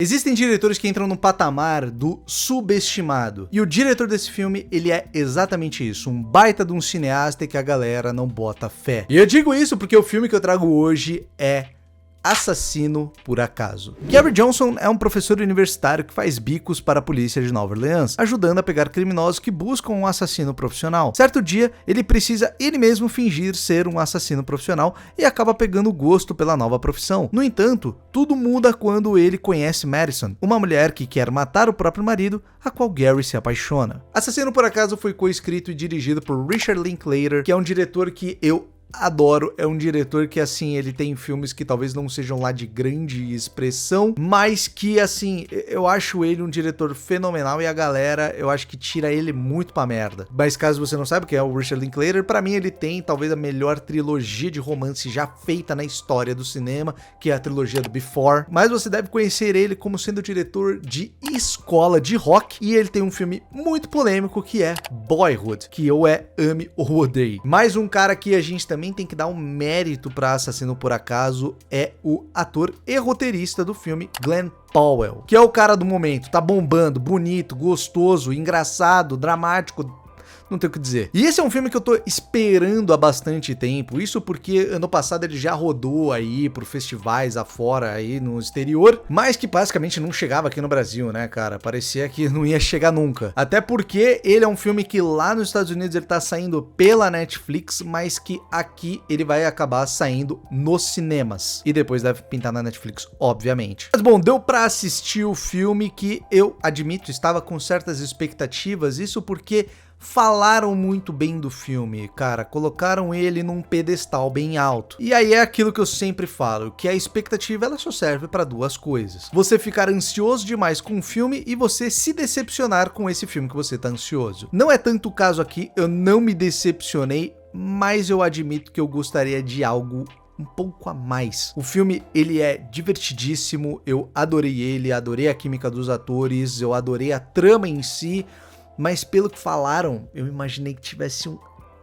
Existem diretores que entram no patamar do subestimado. E o diretor desse filme, ele é exatamente isso. Um baita de um cineasta que a galera não bota fé. E eu digo isso porque o filme que eu trago hoje é Assassino por Acaso. Gary Johnson é um professor universitário que faz bicos para a polícia de Nova Orleans, ajudando a pegar criminosos que buscam um assassino profissional. Certo dia, ele precisa ele mesmo fingir ser um assassino profissional e acaba pegando gosto pela nova profissão. No entanto, tudo muda quando ele conhece Madison, uma mulher que quer matar o próprio marido, a qual Gary se apaixona. Assassino por Acaso foi coescrito e dirigido por Richard Linklater, que é um diretor que eu adoro. É um diretor que, assim, ele tem filmes que talvez não sejam lá de grande expressão, mas que, assim, eu acho ele um diretor fenomenal e a galera, eu acho que tira ele muito pra merda. Mas caso você não saiba quem é o Richard Linklater, pra mim ele tem talvez a melhor trilogia de romance já feita na história do cinema, que é a trilogia do Before, mas você deve conhecer ele como sendo diretor de escola de rock, e ele tem um filme muito polêmico que é Boyhood, que eu ame ou odeio. Mais um cara que a gente também tem que dar um mérito para Assassino por Acaso é o ator e roteirista do filme, Glenn Powell, que é o cara do momento, tá bombando, bonito, gostoso, engraçado, dramático, não tenho o que dizer. E esse é um filme que eu tô esperando há bastante tempo, isso porque ano passado ele já rodou aí por festivais afora aí no exterior, mas que basicamente não chegava aqui no Brasil, né, cara? Parecia que não ia chegar nunca. Até porque ele é um filme que lá nos Estados Unidos ele tá saindo pela Netflix, mas que aqui ele vai acabar saindo nos cinemas. E depois deve pintar na Netflix, obviamente. Mas bom, deu pra assistir o filme que eu admito estava com certas expectativas, isso porque falaram muito bem do filme, cara, colocaram ele num pedestal bem alto. E aí é aquilo que eu sempre falo, que a expectativa ela só serve para duas coisas: você ficar ansioso demais com o filme e você se decepcionar com esse filme que você tá ansioso. Não é tanto o caso aqui, eu não me decepcionei, mas eu admito que eu gostaria de algo um pouco a mais. O filme, ele é divertidíssimo, eu adorei ele, adorei a química dos atores, eu adorei a trama em si, mas pelo que falaram, eu imaginei que tivesse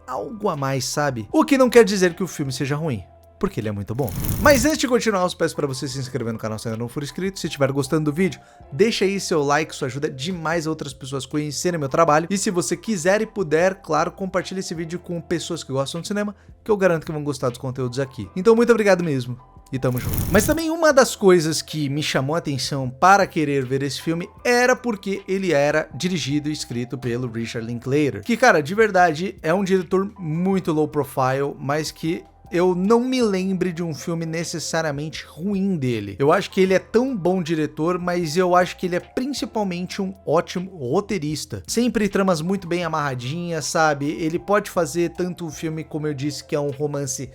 algo a mais, sabe? O que não quer dizer que o filme seja ruim, porque ele é muito bom. Mas antes de continuar, eu peço para você se inscrever no canal se ainda não for inscrito. Se estiver gostando do vídeo, deixa aí seu like, isso ajuda demais outras pessoas a conhecerem meu trabalho. E se você quiser e puder, claro, compartilhe esse vídeo com pessoas que gostam de cinema, que eu garanto que vão gostar dos conteúdos aqui. Então muito obrigado mesmo. E tamo junto. Mas também uma das coisas que me chamou a atenção para querer ver esse filme era porque ele era dirigido e escrito pelo Richard Linklater, que, cara, de verdade é um diretor muito low profile, mas que eu não me lembre de um filme necessariamente ruim dele. Eu acho que ele é tão bom diretor, mas eu acho que ele é principalmente um ótimo roteirista. Sempre tramas muito bem amarradinhas, sabe? Ele pode fazer tanto um filme, como eu disse, que é um romance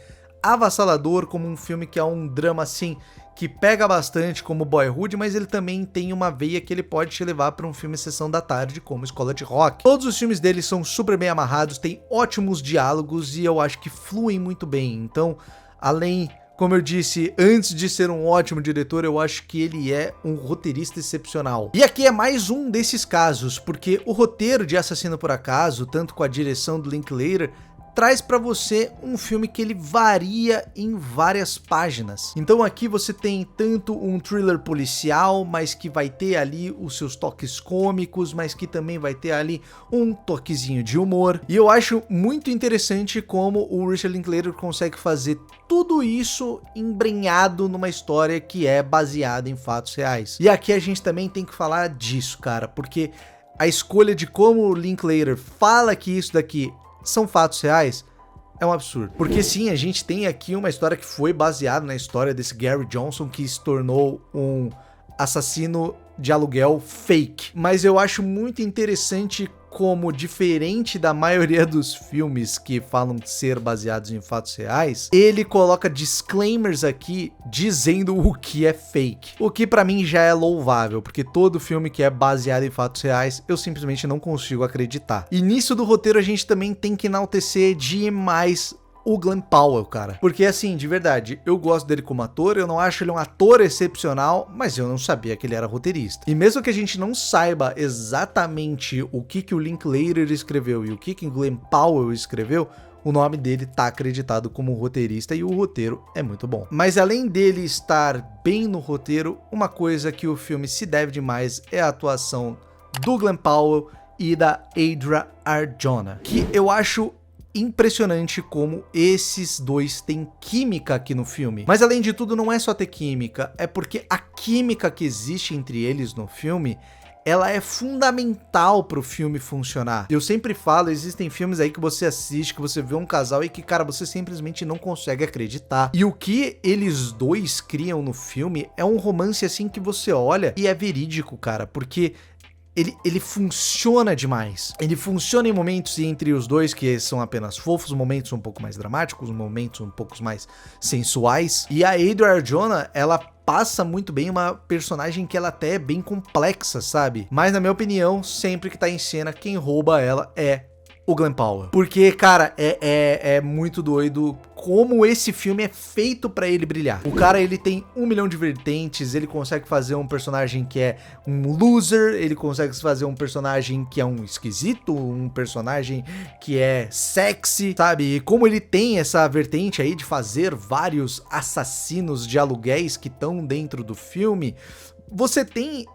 avassalador, como um filme que é um drama assim que pega bastante, como Boyhood, mas ele também tem uma veia que ele pode te levar para um filme sessão da tarde, como Escola de Rock. Todos os filmes dele são super bem amarrados, tem ótimos diálogos e eu acho que fluem muito bem. Então, além, como eu disse, antes de ser um ótimo diretor, eu acho que ele é um roteirista excepcional. E aqui é mais um desses casos, porque o roteiro de Assassino por Acaso, tanto com a direção do Linklater, traz para você um filme que ele varia em várias páginas. Então aqui você tem tanto um thriller policial, mas que vai ter ali os seus toques cômicos, mas que também vai ter ali um toquezinho de humor. E eu acho muito interessante como o Richard Linklater consegue fazer tudo isso embrenhado numa história que é baseada em fatos reais. E aqui a gente também tem que falar disso, cara, porque a escolha de como o Linklater fala que isso daqui são fatos reais é um absurdo. Porque sim, a gente tem aqui uma história que foi baseada na história desse Gary Johnson, que se tornou um assassino de aluguel fake. Mas eu acho muito interessante como, diferente da maioria dos filmes que falam ser baseados em fatos reais, ele coloca disclaimers aqui dizendo o que é fake. O que pra mim já é louvável, porque todo filme que é baseado em fatos reais, eu simplesmente não consigo acreditar. E nisso do roteiro a gente também tem que enaltecer demais o Glenn Powell, cara. Porque assim, de verdade, eu gosto dele como ator, eu não acho ele um ator excepcional, mas eu não sabia que ele era roteirista. E mesmo que a gente não saiba exatamente o que o Linklater escreveu e o que o Glenn Powell escreveu, o nome dele tá acreditado como roteirista e o roteiro é muito bom. Mas além dele estar bem no roteiro, uma coisa que o filme se deve demais é a atuação do Glen Powell e da Adria Arjona, que eu acho impressionante como esses dois têm química aqui no filme. Mas além de tudo, não é só ter química, é porque a química que existe entre eles no filme, ela é fundamental pro filme funcionar. Eu sempre falo, existem filmes aí que você assiste, que você vê um casal e que, cara, você simplesmente não consegue acreditar. E o que eles dois criam no filme é um romance assim que você olha e é verídico, cara, porque ele funciona demais. Ele funciona em momentos entre os dois que são apenas fofos, momentos um pouco mais dramáticos, momentos um pouco mais sensuais. E a Adria Arjona, ela passa muito bem uma personagem que ela até é bem complexa, sabe? Mas na minha opinião, sempre que tá em cena, quem rouba ela é o Glen Powell. Porque, cara, é muito doido como esse filme é feito pra ele brilhar. O cara, ele tem 1 milhão de vertentes, ele consegue fazer um personagem que é um loser, ele consegue fazer um personagem que é um esquisito, um personagem que é sexy, sabe? E como ele tem essa vertente aí de fazer vários assassinos de aluguéis que estão dentro do filme, você tem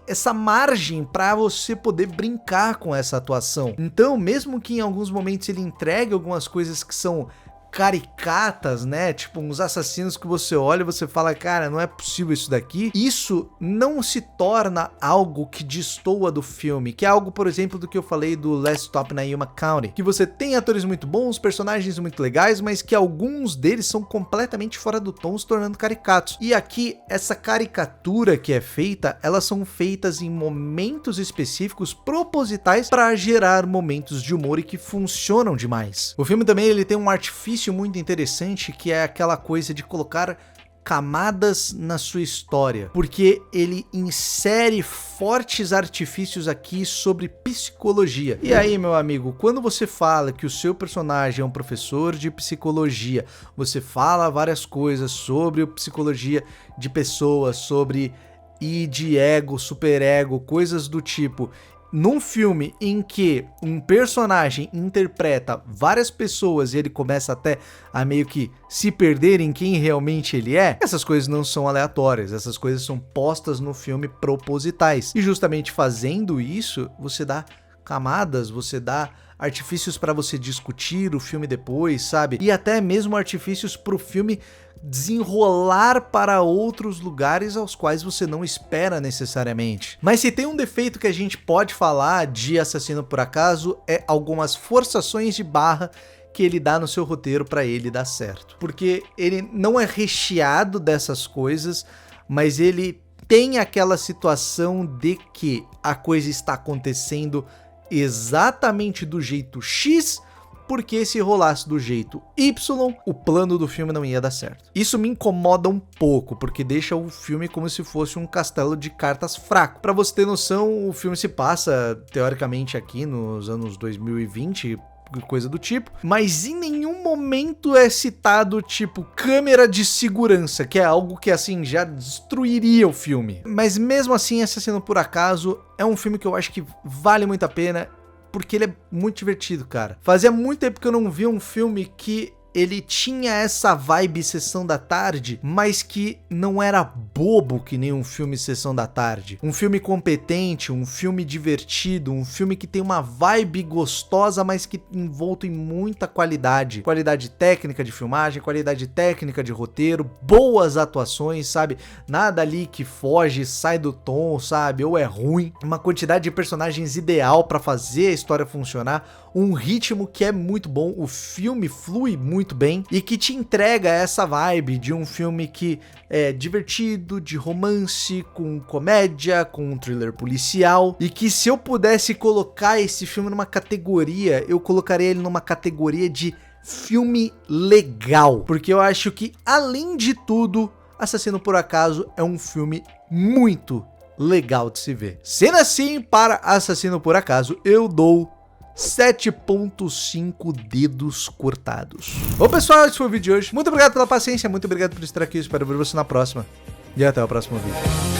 essa margem pra você poder brincar com essa atuação. Então, mesmo que em alguns momentos ele entregue algumas coisas que são caricatas, né? Tipo, uns assassinos que você olha e você fala, cara, não é possível isso daqui. Isso não se torna algo que destoa do filme, que é algo, por exemplo, do que eu falei do Last Stop na Yuma County, que você tem atores muito bons, personagens muito legais, mas que alguns deles são completamente fora do tom, se tornando caricatos. E aqui, essa caricatura que é feita, elas são feitas em momentos específicos, propositais, para gerar momentos de humor e que funcionam demais. O filme também, ele tem um artifício muito interessante, que é aquela coisa de colocar camadas na sua história, porque ele insere fortes artifícios aqui sobre psicologia. E aí, meu amigo, quando você fala que o seu personagem é um professor de psicologia, você fala várias coisas sobre a psicologia de pessoas, sobre id, ego, superego, coisas do tipo. Num filme em que um personagem interpreta várias pessoas e ele começa até a meio que se perder em quem realmente ele é, essas coisas não são aleatórias, essas coisas são postas no filme propositais. E justamente fazendo isso, você dá camadas, você dá artifícios para você discutir o filme depois, sabe? E até mesmo artifícios pro filme desenrolar para outros lugares aos quais você não espera necessariamente. Mas se tem um defeito que a gente pode falar de Assassino por Acaso, é algumas forçações de barra que ele dá no seu roteiro para ele dar certo. Porque ele não é recheado dessas coisas, mas ele tem aquela situação de que a coisa está acontecendo exatamente do jeito X, porque se rolasse do jeito Y, o plano do filme não ia dar certo. Isso me incomoda um pouco, porque deixa o filme como se fosse um castelo de cartas fraco. Pra você ter noção, o filme se passa, teoricamente, aqui nos anos 2020, coisa do tipo, mas em nenhum momento é citado, tipo, câmera de segurança, que é algo que, assim, já destruiria o filme. Mas mesmo assim, Assassino por Acaso é um filme que eu acho que vale muito a pena, porque ele é muito divertido, cara. Fazia muito tempo que eu não via um filme que ele tinha essa vibe Sessão da Tarde, mas que não era bobo que nem um filme Sessão da Tarde. Um filme competente, um filme divertido, um filme que tem uma vibe gostosa, mas que envolto em muita qualidade. Qualidade técnica de filmagem, qualidade técnica de roteiro, boas atuações, sabe? Nada ali que foge, sai do tom, sabe? Ou é ruim. Uma quantidade de personagens ideal pra fazer a história funcionar. Um ritmo que é muito bom, o filme flui muito bem e que te entrega essa vibe de um filme que é divertido, de romance, com comédia, com um thriller policial, e que se eu pudesse colocar esse filme numa categoria, eu colocaria ele numa categoria de filme legal, porque eu acho que, além de tudo, Assassino por Acaso é um filme muito legal de se ver. Sendo assim, para Assassino por Acaso, eu dou 7.5 dedos cortados. Bom, pessoal, esse foi o vídeo de hoje. Muito obrigado pela paciência, muito obrigado por estar aqui. Espero ver você na próxima. E até o próximo vídeo.